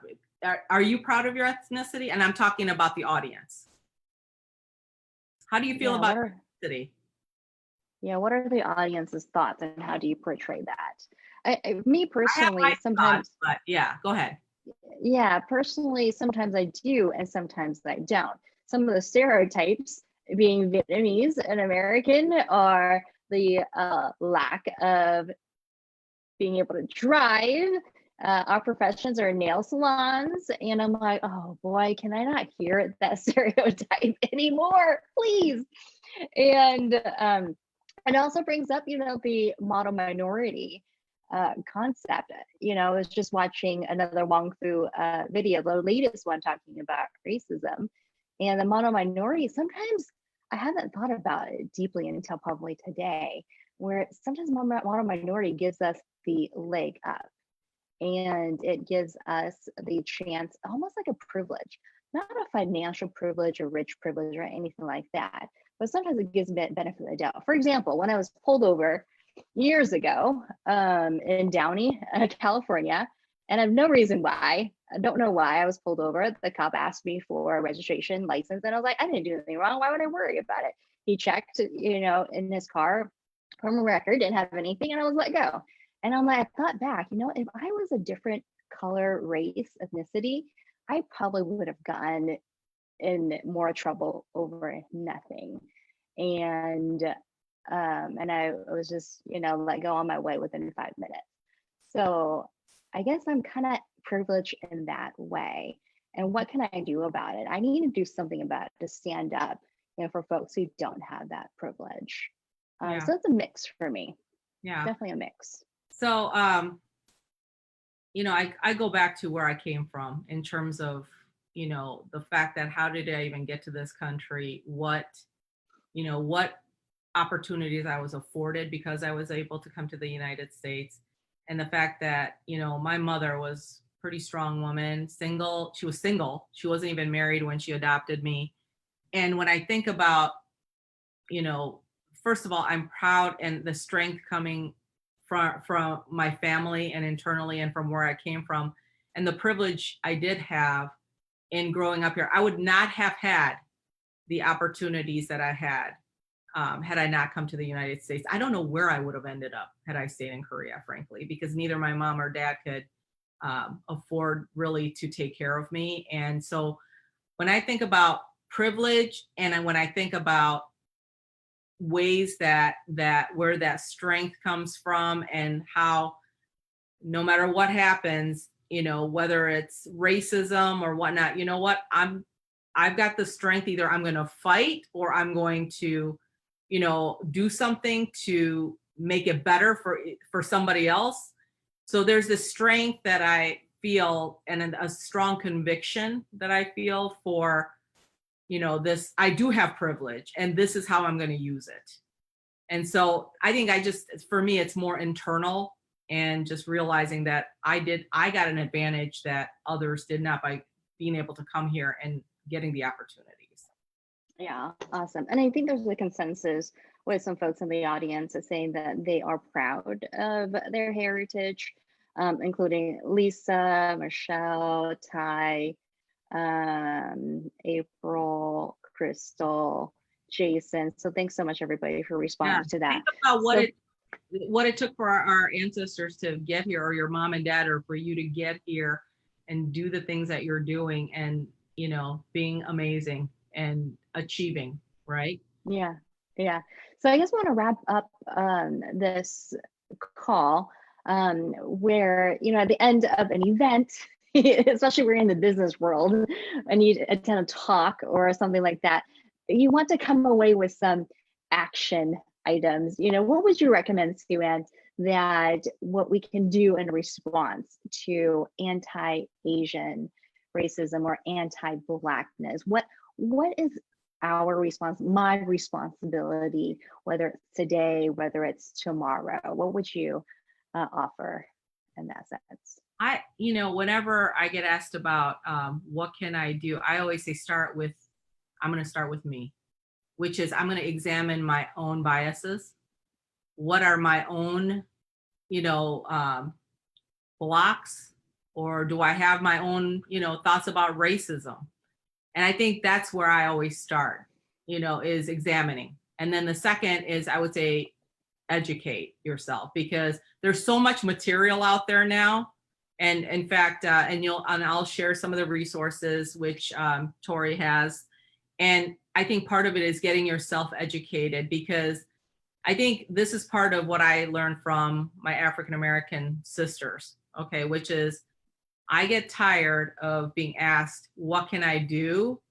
Are you proud of your ethnicity? And I'm talking about the audience. How do you feel about ethnicity? Yeah, what are the audience's thoughts, and how do you portray that? Me personally, sometimes. But yeah, go ahead. Yeah, personally, sometimes I do, and sometimes I don't. Some of the stereotypes being Vietnamese and American, or the lack of being able to drive. Our professions are nail salons, and I'm like, oh boy, can I not hear that stereotype anymore, please? And it also brings up, the model minority concept. I was just watching another Wong Fu video, the latest one, talking about racism, And the mono minority, sometimes I haven't thought about it deeply until probably today, where sometimes mono minority gives us the leg up, and it gives us the chance, almost like a privilege, not a financial privilege or rich privilege or anything like that, but sometimes it gives benefit of the doubt. For example, when I was pulled over years ago in Downey, California, and I have no reason why. I don't know why I was pulled over. The cop asked me for a registration license, and I was like, I didn't do anything wrong. Why would I worry about it? He checked, in his car from a record, didn't have anything, and I was let go. And I'm like, I thought back, if I was a different color, race, ethnicity, I probably would have gotten in more trouble over nothing. And I was just, let go on my way within 5 minutes. So I guess I'm kind of privileged in that way. And what can I do about it? I need to do something about it to stand up, for folks who don't have that privilege. Yeah. So it's a mix for me. Yeah. Definitely a mix. So, I go back to where I came from in terms of, the fact that how did I even get to this country? What opportunities I was afforded because I was able to come to the United States. And the fact that, my mother was a pretty strong woman, single. She was single. She wasn't even married when she adopted me. And when I think about, first of all, I'm proud and the strength coming from my family and internally and from where I came from and the privilege I did have in growing up here. I would not have had the opportunities that I had I not come to the United States. I don't know where I would have ended up had I stayed in Korea, frankly, because neither my mom or dad could afford really to take care of me. And so when I think about privilege and when I think about ways that where that strength comes from and how no matter what happens, whether it's racism or whatnot, I've got the strength. Either I'm going to fight or I'm going to, do something to make it better for somebody else. So there's this strength that I feel and a strong conviction that I feel for, this, I do have privilege and this is how I'm going to use it. And so I think for me, it's more internal and just realizing that I got an advantage that others did not by being able to come here and getting the opportunities. Yeah, awesome. And I think there's a consensus with some folks in the audience saying that they are proud of their heritage, including Lisa, Michelle, Ty, April, Crystal, Jason. So thanks so much, everybody, for responding to that. Think about what it took for our ancestors to get here, or your mom and dad, or for you to get here and do the things that you're doing and, being amazing and achieving, right? Yeah. So I guess I want to wrap up this call where, at the end of an event, especially we're in the business world and you attend a talk or something like that, you want to come away with some action items. What would you recommend, Sue-Ann, that what we can do in response to anti-Asian racism or anti-Blackness? What is our response, my responsibility, whether it's today, whether it's tomorrow? What would you offer in that sense? Whenever I get asked about what can I do, I always say I'm going to start with me, which is I'm going to examine my own biases. What are my own, blocks, or do I have my own, thoughts about racism? And I think that's where I always start, is examining. And then the second is, I would say, educate yourself, because there's so much material out there now. And in fact, and I'll share some of the resources which Tori has. And I think part of it is getting yourself educated, because I think this is part of what I learned from my African-American sisters, okay, which is I get tired of being asked, what can I do?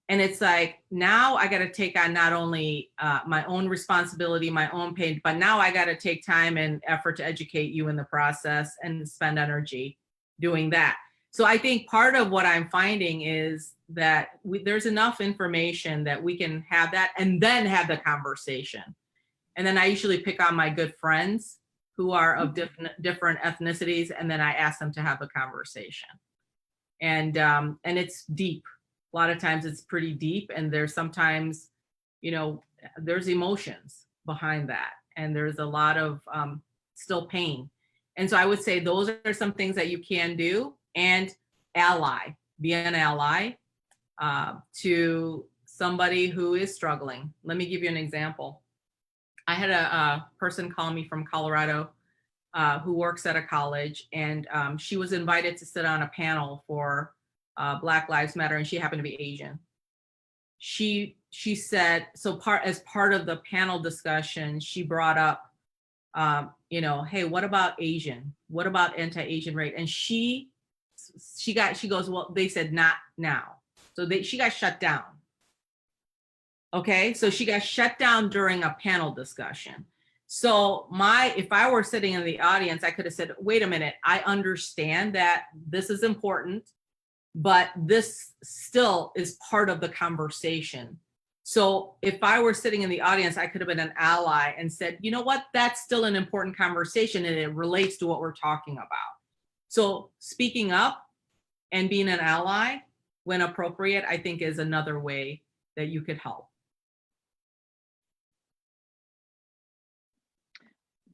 And it's like, now I got to take on not only my own responsibility, my own pain, but now I got to take time and effort to educate you in the process and spend energy doing that. So I think part of what I'm finding is that there's enough information that we can have that and then have the conversation. And then I usually pick on my good friends who are of different ethnicities, and then I ask them to have a conversation. And it's deep. A lot of times it's pretty deep, and there's sometimes, there's emotions behind that, and there's a lot of still pain. And so I would say those are some things that you can do, and be an ally to somebody who is struggling. Let me give you an example. I had a person call me from Colorado who works at a college, and she was invited to sit on a panel for Black Lives Matter, and she happened to be Asian. She said, as part of the panel discussion, she brought up, hey, what about Asian? What about anti-Asian rate? And she goes, well, they said not now. So she got shut down. Okay, so she got shut down during a panel discussion. So if I were sitting in the audience, I could have said, wait a minute, I understand that this is important, but this still is part of the conversation. So if I were sitting in the audience, I could have been an ally and said, you know what, that's still an important conversation and it relates to what we're talking about. So speaking up and being an ally when appropriate, I think is another way that you could help.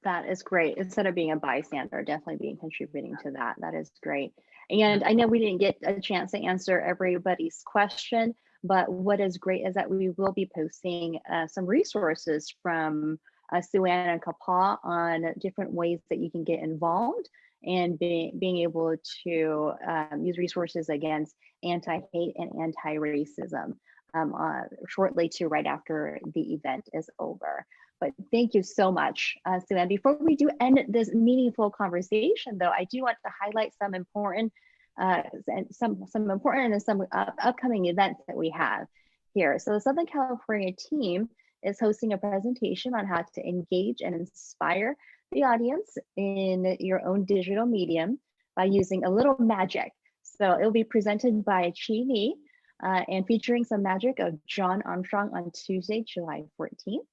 That is great. Instead of being a bystander, definitely being contributing to that. That is great. And I know we didn't get a chance to answer everybody's question, but what is great is that we will be posting some resources from Sue Ann and Kapaa on different ways that you can get involved and being able to use resources against anti-hate and anti-racism shortly to right after the event is over. But thank you so much, Sue Ann. Before we do end this meaningful conversation, though, I do want to highlight some important and some upcoming events that we have here. So the Southern California team is hosting a presentation on how to engage and inspire the audience in your own digital medium by using a little magic. So it'll be presented by Chi Ni and featuring some magic of John Armstrong on Tuesday, July 14th.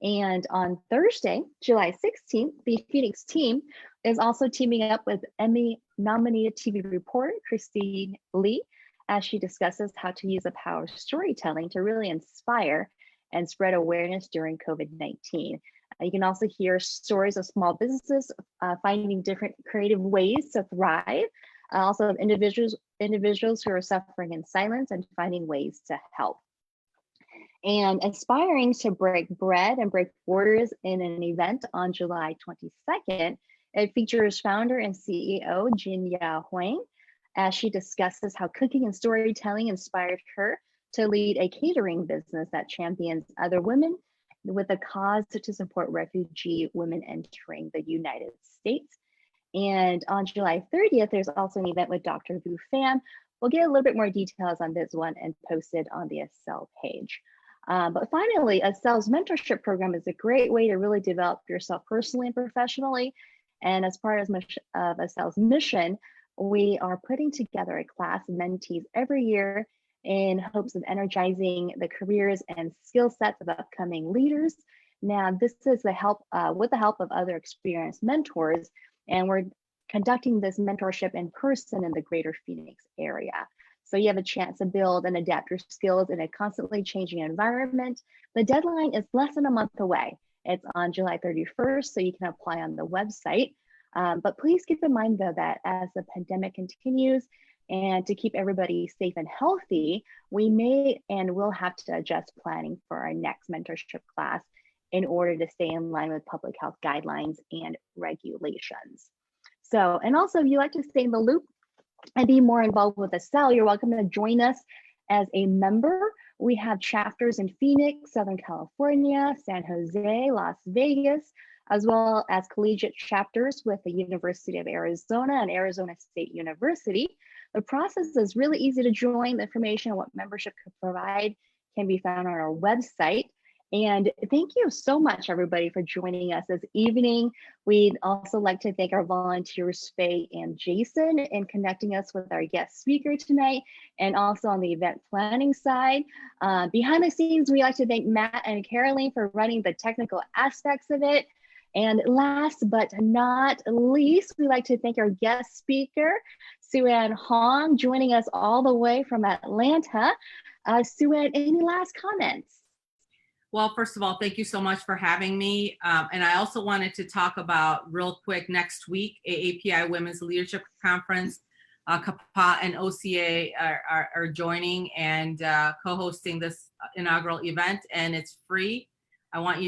And on Thursday, July 16th, the Phoenix team is also teaming up with Emmy-nominated TV reporter Christine Lee as she discusses how to use the power of storytelling to really inspire and spread awareness during COVID-19. You can also hear stories of small businesses finding different creative ways to thrive, also of individuals who are suffering in silence and finding ways to help. And aspiring to break bread and break borders in an event on July 22nd, it features founder and CEO Jinya Huang as she discusses how cooking and storytelling inspired her to lead a catering business that champions other women with a cause to support refugee women entering the United States. And on July 30th, there's also an event with Dr. Vu Pham. We'll get a little bit more details on this one and post it on the Accel page. But finally, Accel's mentorship program is a great way to really develop yourself personally and professionally. And as part of Accel's mission, we are putting together a class of mentees every year in hopes of energizing the careers and skill sets of upcoming leaders. Now, this is with the help of other experienced mentors, and we're conducting this mentorship in person in the greater Phoenix area. So you have a chance to build and adapt your skills in a constantly changing environment. The deadline is less than a month away. It's on July 31st, so you can apply on the website. But please keep in mind, though, that as the pandemic continues and to keep everybody safe and healthy, we may and will have to adjust planning for our next mentorship class in order to stay in line with public health guidelines and regulations. So, and also if you'd like to stay in the loop and be more involved with Accel, you're welcome to join us as a member. We have chapters in Phoenix, Southern California, San Jose, Las Vegas, as well as collegiate chapters with the University of Arizona and Arizona State University. The process is really easy to join. The information on what membership could provide can be found on our website. And thank you so much, everybody, for joining us this evening. We'd also like to thank our volunteers, Faye and Jason, in connecting us with our guest speaker tonight, and also on the event planning side. Behind the scenes, we like to thank Matt and Caroline for running the technical aspects of it. And last but not least, we'd like to thank our guest speaker, Sue-Ann Hong, joining us all the way from Atlanta. Sue-Ann, any last comments? Well, first of all, thank you so much for having me. And I also wanted to talk about real quick next week, AAPI Women's Leadership Conference. CAPA and OCA are joining and co-hosting this inaugural event, and it's free. I want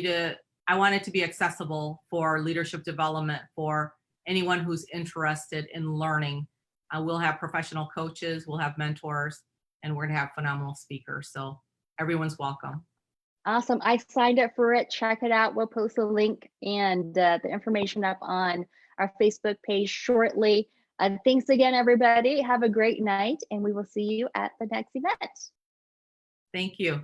it to be accessible for leadership development for anyone who's interested in learning. We'll have professional coaches, we'll have mentors, and we're gonna have phenomenal speakers. So everyone's welcome. Awesome. I signed up for it. Check it out. We'll post a link and the information up on our Facebook page shortly. Thanks again, everybody. Have a great night, and we will see you at the next event. Thank you.